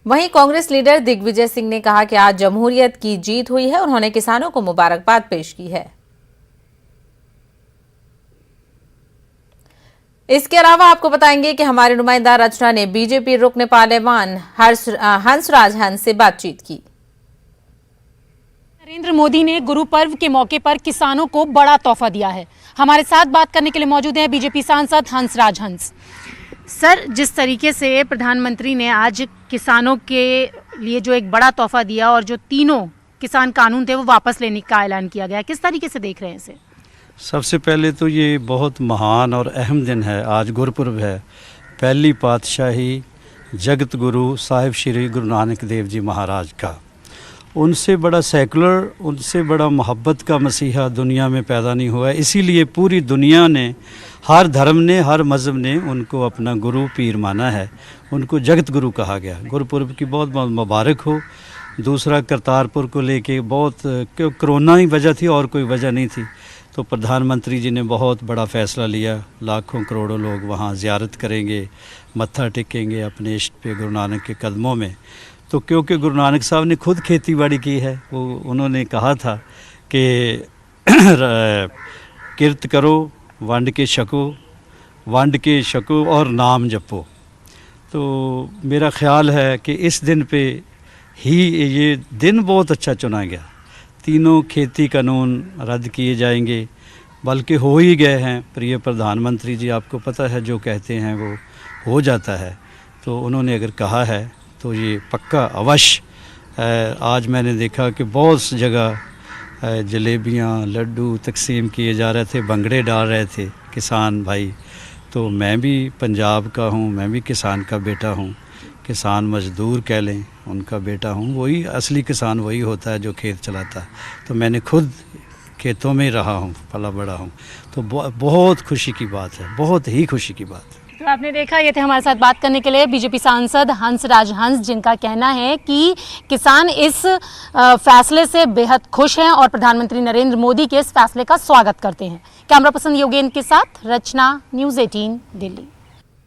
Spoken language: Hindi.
वहीं कांग्रेस लीडर दिग्विजय सिंह ने कहा कि आज जमहूरियत की जीत हुई है। उन्होंने किसानों को मुबारकबाद पेश की है। इसके अलावा आपको बताएंगे कि हमारी नुमाइंदा रचना ने बीजेपी रुकन पार्लियामान हंसराज हंस से बातचीत की। नरेंद्र मोदी ने गुरु पर्व के मौके पर किसानों को बड़ा तोहफा दिया है। हमारे साथ बात करने के लिए मौजूद हैं बीजेपी सांसद हंसराज हंस। सर, जिस तरीके से प्रधानमंत्री ने आज किसानों के लिए जो एक बड़ा तोहफा दिया और जो तीनों किसान कानून थे वो वापस लेने का ऐलान किया गया, किस तरीके से देख रहे हैं इसे? सबसे पहले तो ये बहुत महान और अहम दिन है। आज गुरपुरब है। पहली पातशाही जगत गुरु साहिब श्री गुरु नानक देव जी महाराज का। उनसे बड़ा सेकुलर, उनसे बड़ा मोहब्बत का मसीहा दुनिया में पैदा नहीं हुआ है। इसीलिए पूरी दुनिया ने, हर धर्म ने, हर मज़हब ने उनको अपना गुरु पीर माना है। उनको जगत गुरु कहा गया। गुरपुरब की बहुत बहुत मुबारक हो। दूसरा, करतारपुर को लेके बहुत कोरोना ही वजह थी और कोई वजह नहीं थी, तो प्रधानमंत्री जी ने बहुत बड़ा फ़ैसला लिया। लाखों करोड़ों लोग वहाँ ज़ियारत करेंगे, मत्था टेकेंगे अपने इष्ट पे गुरु नानक के कदमों में। तो क्योंकि गुरु नानक साहब ने खुद खेती बाड़ी की है, वो उन्होंने कहा था कि किरत करो, वंड के छको और नाम जपो। तो मेरा ख्याल है कि इस दिन पे ही ये दिन बहुत अच्छा चुना गया। तीनों खेती कानून रद्द किए जाएंगे, बल्कि हो ही गए हैं। प्रिय प्रधानमंत्री जी, आपको पता है जो कहते हैं वो हो जाता है। तो उन्होंने अगर कहा है तो ये पक्का अवश्य। आज मैंने देखा कि बहुत सी जगह जलेबियाँ, लड्डू तकसीम किए जा रहे थे, भंगड़े डाल रहे थे किसान भाई। तो मैं भी पंजाब का हूँ, मैं भी किसान का बेटा हूँ। किसान मजदूर कह लें, उनका बेटा हूँ। वही असली किसान वही होता है जो खेत चलाता है। तो मैंने खुद खेतों में रहा हूँ, पला बड़ा हूँ। तो बहुत खुशी की बात है, बहुत ही खुशी की बात है। तो आपने देखा, ये थे हमारे साथ बात करने के लिए बीजेपी सांसद हंसराज हंस, जिनका कहना है कि किसान इस फैसले से बेहद खुश हैं और प्रधानमंत्री नरेंद्र मोदी के इस फैसले का स्वागत करते हैं। कैमरा पर्सन योगेंद्र के साथ रचना, न्यूज़ 18 दिल्ली।